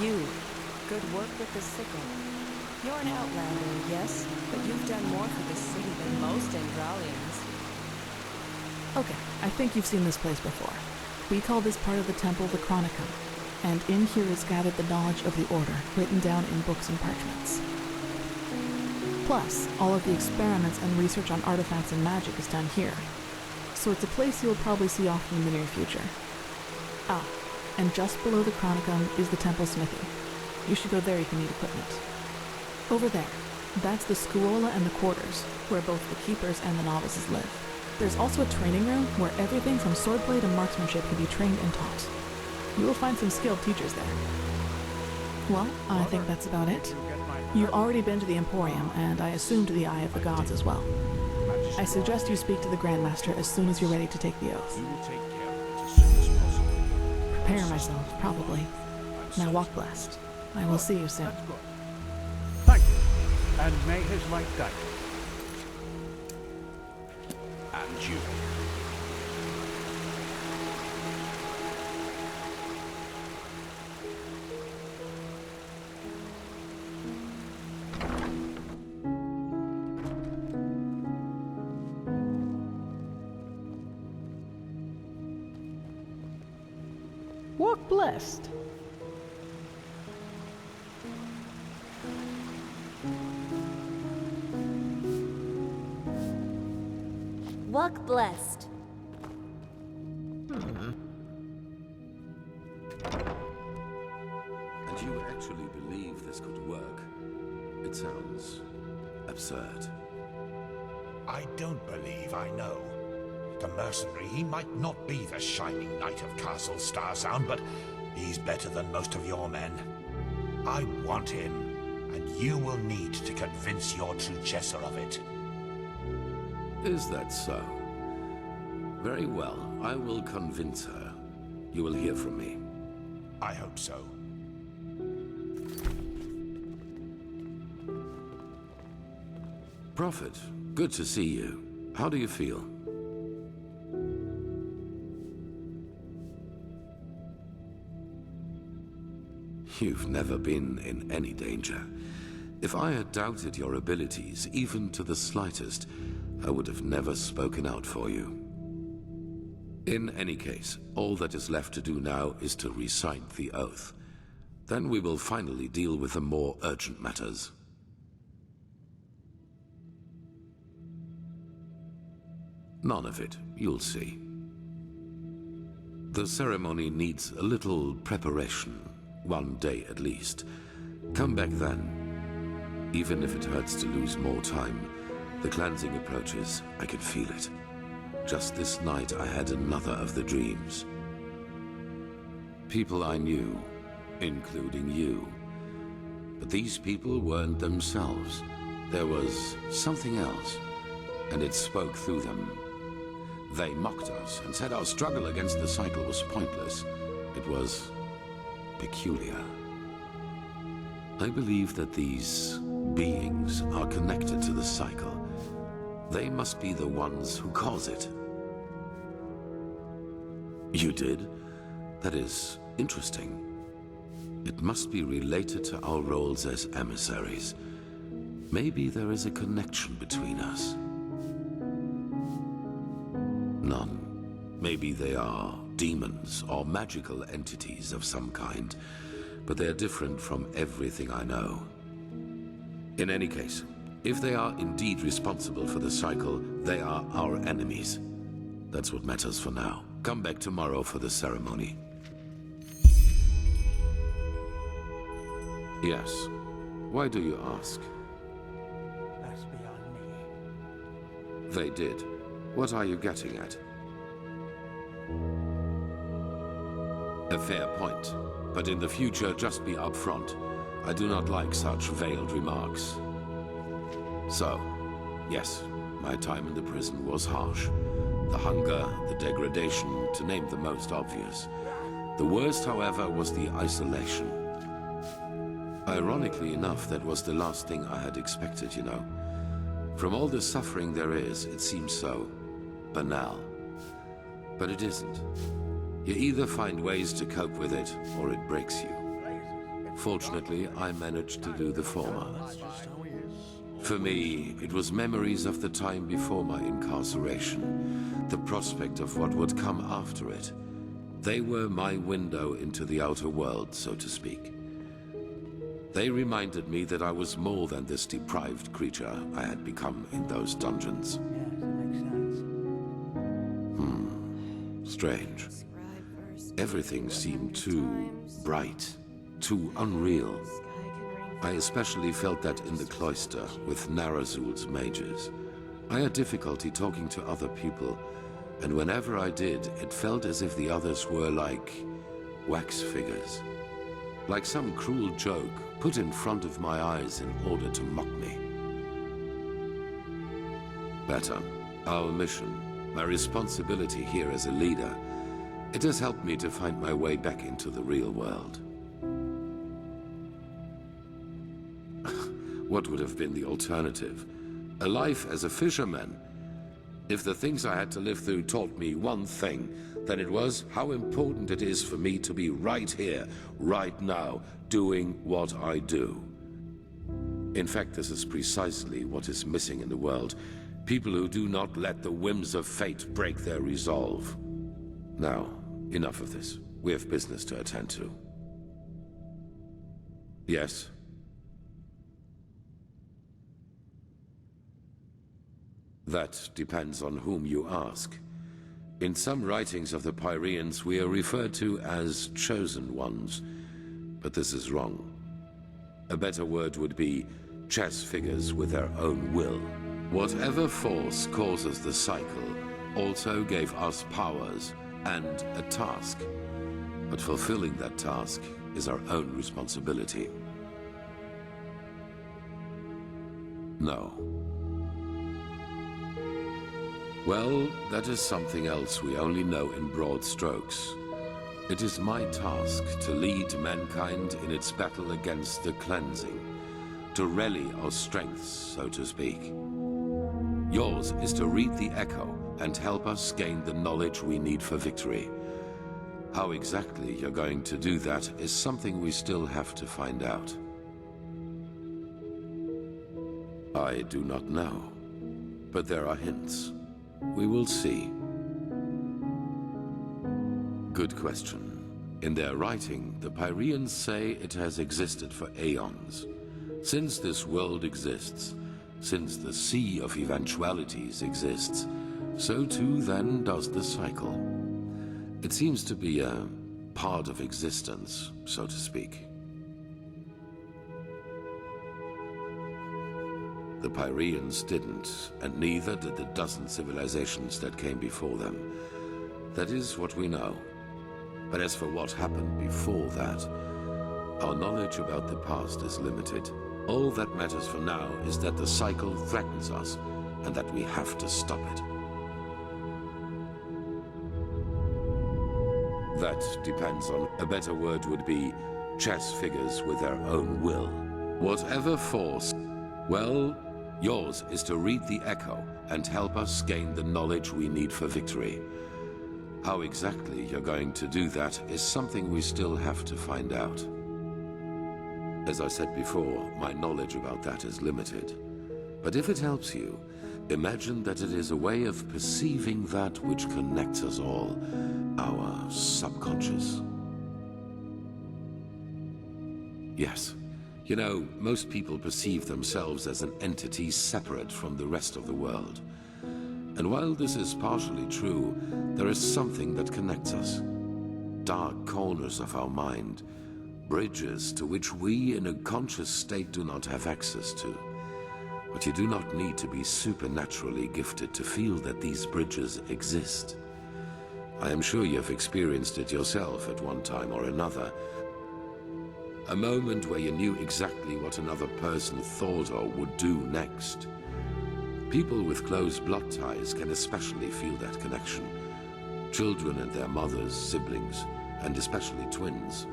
You. Good work with the sickle. You're an outlander, yes, but you've done more for this city than most Enderalians. Okay, I think you've seen this place before. We call this part of the temple the Chronicum, and in here is gathered the knowledge of the Order, written down in books and parchments. Plus, all of the experiments and research on artifacts and magic is done here. So it's a place you'll probably see often in the near future. Ah, and just below the Chronicum is the temple smithy. You should go there if you need equipment. Over there, that's the Scuola and the quarters, where both the keepers and the novices live. There's also a training room where everything from swordplay to marksmanship can be trained and taught. You will find some skilled teachers there. Well, I think that's about it. You've already been to the Emporium, and I assume to the Eye of the Gods as well. I suggest you speak to the Grandmaster as soon as you're ready to take the oath. We will take care of it as soon as possible. Prepare myself, probably. Now walk blessed. I will see you soon. Thank you, and may his light guide you. And you. Walk blessed. Walk blessed. And you actually believe this could work? It sounds absurd. I don't believe I know. The mercenary, he might not be the shining knight of Castle Starsound, but he's better than most of your men. I want him, and you will need to convince your true Jesser of it. Is that so? Very well, I will convince her. You will hear from me. I hope so. Prophet, good to see you. How do you feel? You've never been in any danger. If I had doubted your abilities, even to the slightest, I would have never spoken out for you. In any case, all that is left to do now is to recite the oath. Then we will finally deal with the more urgent matters. None of it, you'll see. The ceremony needs a little preparation, 1 day at least. Come back then. Even if it hurts to lose more time, the cleansing approaches, I can feel it. Just this night I had another of the dreams. People I knew, including you. But these people weren't themselves. There was something else, and it spoke through them. They mocked us and said our struggle against the cycle was pointless. It was peculiar. I believe that these beings are connected to the cycle. They must be the ones who cause it. You did? That is interesting. It must be related to our roles as emissaries. Maybe there is a connection between us. None. Maybe they are demons or magical entities of some kind, but they are different from everything I know. In any case, if they are indeed responsible for the cycle, they are our enemies. That's what matters for now. Come back tomorrow for the ceremony. Yes. Why do you ask? That's beyond me. They did. What are you getting at? A fair point. But in the future, just be upfront. I do not like such veiled remarks. So, yes, my time in the prison was harsh. The hunger, the degradation, to name the most obvious. The worst, however, was the isolation. Ironically enough, that was the last thing I had expected, you know. From all the suffering there is, it seems so banal. But it isn't. You either find ways to cope with it, or it breaks you. Fortunately, I managed to do the former. For me, it was memories of the time before my incarceration, the prospect of what would come after it. They were my window into the outer world, so to speak. They reminded me that I was more than this deprived creature I had become in those dungeons. Strange. Everything seemed too bright, too unreal. I especially felt that in the cloister with Narazul's mages. I had difficulty talking to other people, and whenever I did, it felt as if the others were like wax figures. Like some cruel joke put in front of my eyes in order to mock me. Better. Our mission, my responsibility here as a leader, it has helped me to find my way back into the real world. What would have been the alternative? A life as a fisherman? If the things I had to live through taught me one thing, then it was how important it is for me to be right here, right now, doing what I do. In fact, this is precisely what is missing in the world. People who do not let the whims of fate break their resolve. Now, enough of this. We have business to attend to. Yes? That depends on whom you ask. In some writings of the Pyreans, we are referred to as chosen ones, but this is wrong. A better word would be chess figures with their own will. Whatever force causes the cycle also gave us powers and a task, but fulfilling that task is our own responsibility. No. Well, that is something else we only know in broad strokes. It is my task to lead mankind in its battle against the cleansing, to rally our strengths, so to speak. Yours is to read the echo and help us gain the knowledge we need for victory. How exactly you're going to do that is something we still have to find out. I do not know, but there are hints. We will see. Good question. In their writing, the Pyreans say it has existed for aeons. Since this world exists, since the sea of eventualities exists, so too then does the cycle. It seems to be a part of existence, so to speak. The Pyreans didn't, and neither did the dozen civilizations that came before them. That is what we know. But as for what happened before that, our knowledge about the past is limited. All that matters for now is that the cycle threatens us, and that we have to stop it. That depends on... A better word would be chess figures with their own will. Whatever force... Well, yours is to read the echo and help us gain the knowledge we need for victory. How exactly you're going to do that is something we still have to find out. As I said before, my knowledge about that is limited. But if it helps you, imagine that it is a way of perceiving that which connects us all, our subconscious. Yes. You know, most people perceive themselves as an entity separate from the rest of the world. And while this is partially true, there is something that connects us. Dark corners of our mind, Bridges to which we in a conscious state do not have access to. But you do not need to be supernaturally gifted to feel that these bridges exist. I am sure you have experienced it yourself at one time or another. A moment where you knew exactly what another person thought or would do next. People with close blood ties can especially feel that connection. Children and their mothers, siblings, and especially twins.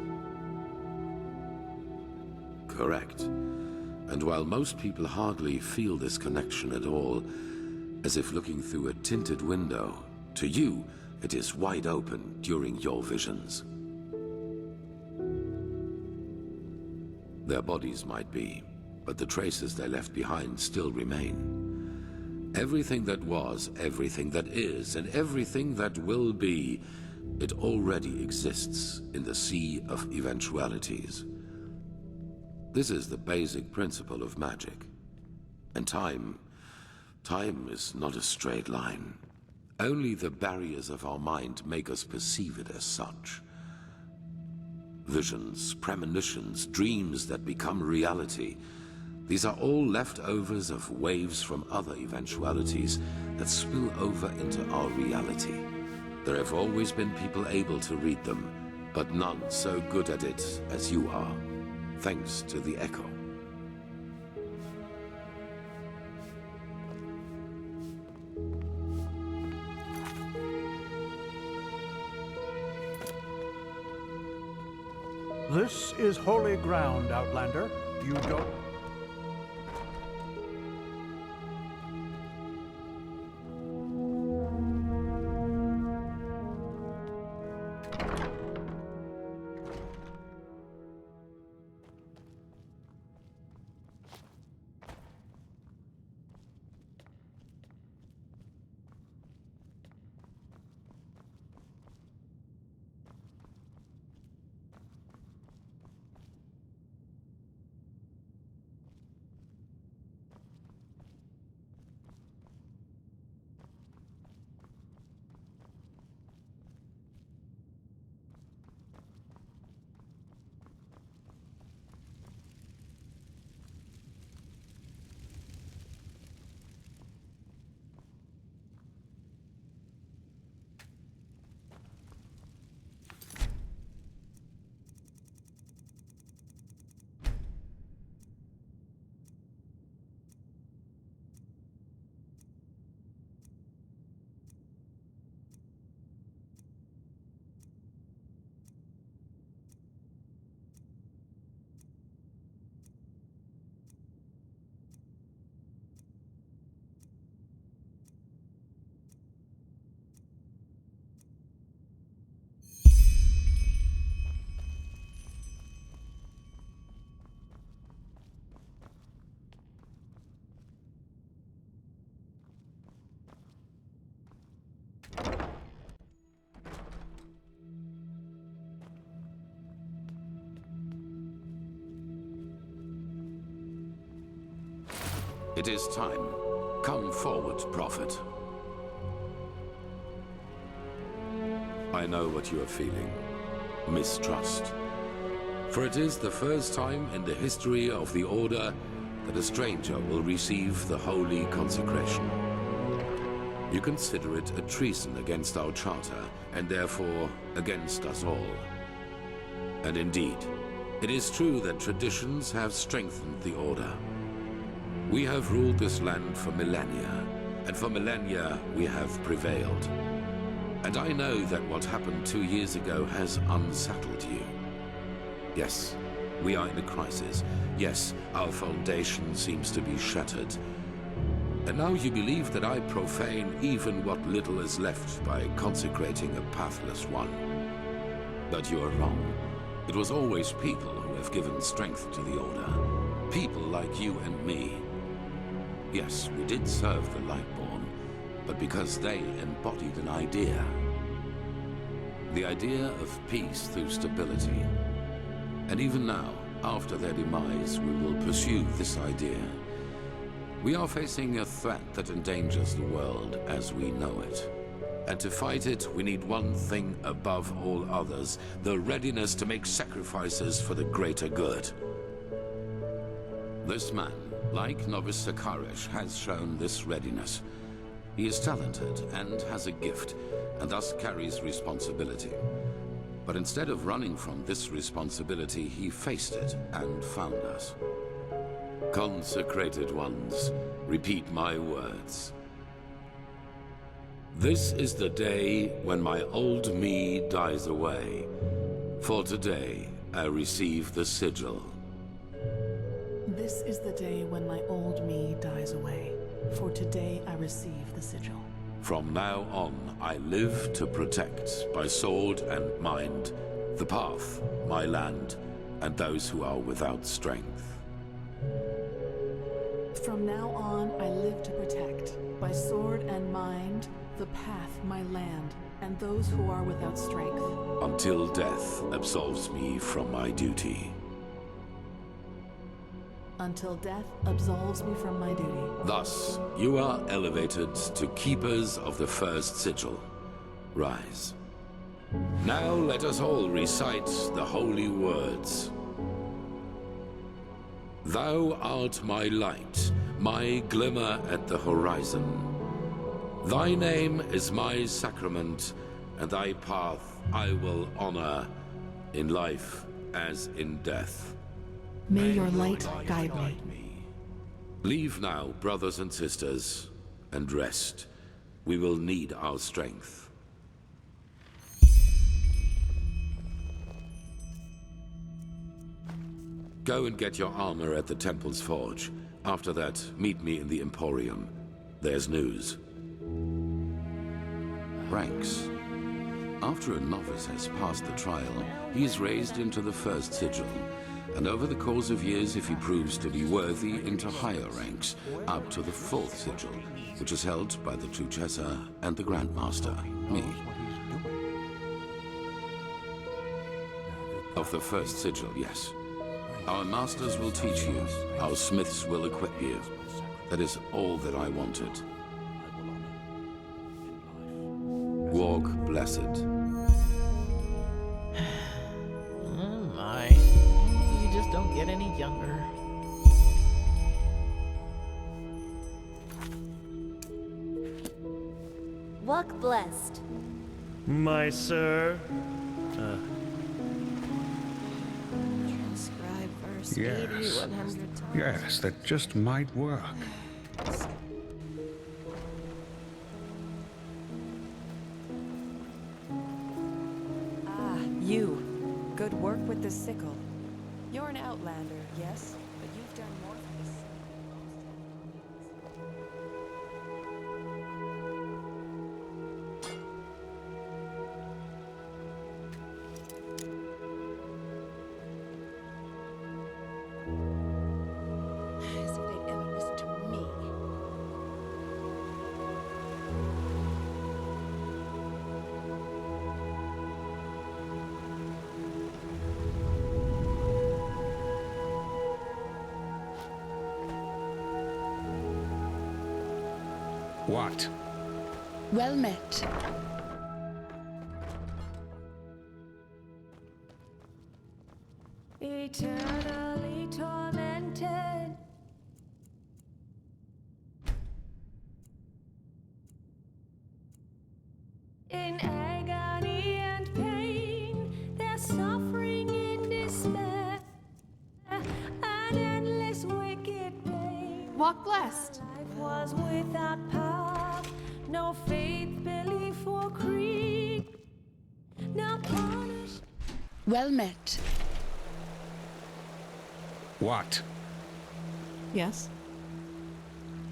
Correct. And while most people hardly feel this connection at all, as if looking through a tinted window, to you, it is wide open during your visions. Their bodies might be, but the traces they left behind still remain. Everything that was, everything that is, and everything that will be, it already exists in the sea of eventualities. This is the basic principle of magic. And time is not a straight line. Only the barriers of our mind make us perceive it as such. Visions, premonitions, dreams that become reality. These are all leftovers of waves from other eventualities that spill over into our reality. There have always been people able to read them, but none so good at it as you are. Thanks to the echo. This is holy ground, Outlander. You don't... It is time. Come forward, Prophet. I know what you are feeling. Mistrust. For it is the first time in the history of the Order that a stranger will receive the holy consecration. You consider it a treason against our charter, and therefore against us all. And indeed, it is true that traditions have strengthened the Order. We have ruled this land for millennia, and for millennia we have prevailed. And I know that what happened 2 years ago has unsettled you. Yes, we are in a crisis. Yes, our foundation seems to be shattered. And now you believe that I profane even what little is left by consecrating a pathless one. But you are wrong. It was always people who have given strength to the Order. People like you and me. Yes, we did serve the Lightborn, but because they embodied an idea. The idea of peace through stability. And even now, after their demise, we will pursue this idea. We are facing a threat that endangers the world as we know it. And to fight it, we need one thing above all others, the readiness to make sacrifices for the greater good. This man, like Novice Sakaresh, has shown this readiness. He is talented and has a gift, and thus carries responsibility. But instead of running from this responsibility, he faced it and found us. Consecrated ones, repeat my words. This is the day when my old me dies away. For today, I receive the sigil. This is the day when my old me dies away. For today I receive the sigil. From now on, I live to protect, by sword and mind, the path, my land, and those who are without strength. From now on I live to protect, by sword and mind, the path, my land, and those who are without strength. Until death absolves me from my duty. Until death absolves me from my duty. Thus, you are elevated to keepers of the first sigil. Rise. Now let us all recite the holy words. Thou art my light, my glimmer at the horizon. Thy name is my sacrament, and thy path I will honor, in life as in death. May your light guide me. Leave now, brothers and sisters, and rest. We will need our strength. Go and get your armor at the temple's forge. After that, meet me in the Emporium. There's news. Ranks. After a novice has passed the trial, he is raised into the first sigil, and over the course of years, if he proves to be worthy, into higher ranks, up to the fourth sigil, which is held by the Truchessa and the Grandmaster, me. Of the first sigil, yes. Our masters will teach you, our smiths will equip you. That is all that I wanted. Walk blessed. Oh my. You just don't get any younger. Walk blessed. My sir. Transcribe verse 80, Yes. 100 times. Yes, that just might work. You. Good work with the sickle. You're an outlander, yes? But you've done more for the city than most. As if they'd ever listen to me. What? Well met. Eternally tormented. In agony and pain, they're suffering in despair. An endless wicked pain. Walk blessed. Life was without path, no faith, belief, or creed. Now punished. Well met. What? Yes?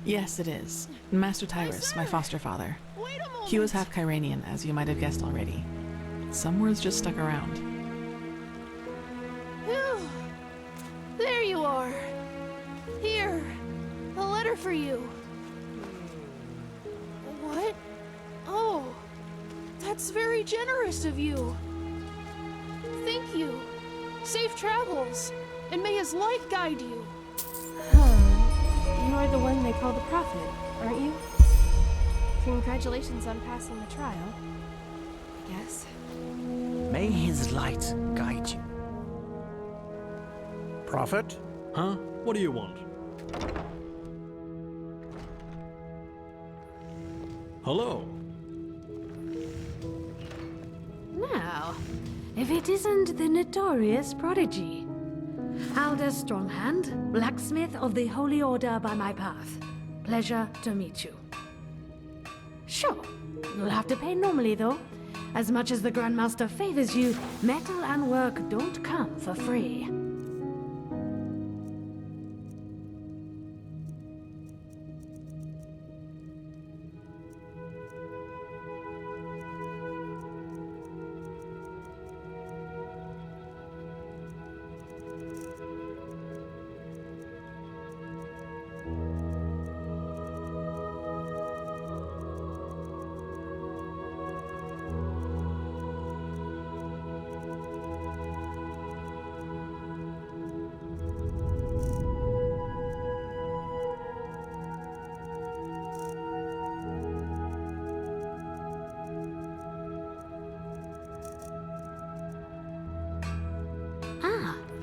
Yes, it is. Master Tyrus, my foster father. He was half Kyranian, as you might have guessed already. Some words just stuck around. Phew. There you are. Here, a letter for you. What? Oh, that's very generous of you. Thank you. Safe travels, and may his light guide you. You are the one they call the Prophet, aren't you? Congratulations. Congratulations on passing the trial. Yes. May his light guide you. Prophet? Huh? What do you want? Hello? Now, if it isn't the notorious prodigy. Alder Stronghand, blacksmith of the Holy Order by my path. Pleasure to meet you. Sure, you'll have to pay normally though. As much as the Grandmaster favors you, metal and work don't come for free.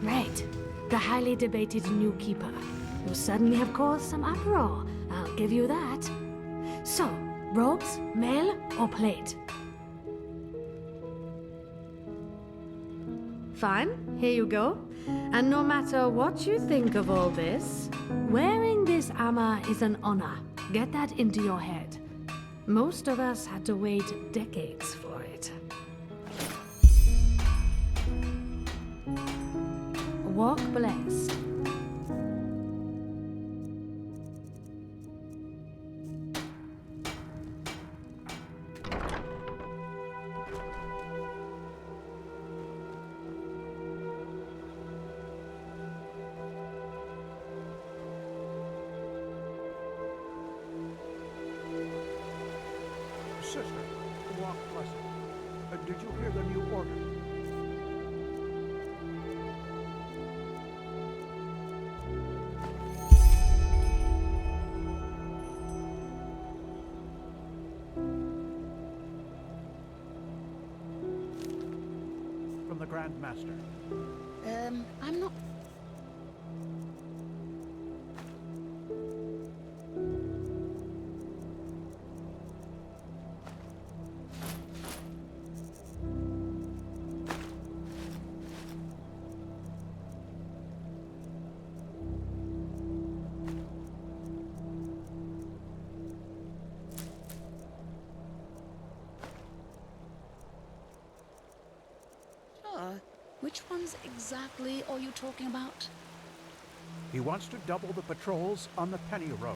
Right. The highly debated new keeper. You suddenly have caused some uproar. I'll give you that. So, robes, mail, or plate? Fine, here you go. And no matter what you think of all this, wearing this armor is an honor. Get that into your head. Most of us had to wait decades for it. Walk blessed. Sister, walk blessed. Did you hear the new order? From the Grand Master. I'm not... Which ones exactly are you talking about? He wants to double the patrols on the Penny Road.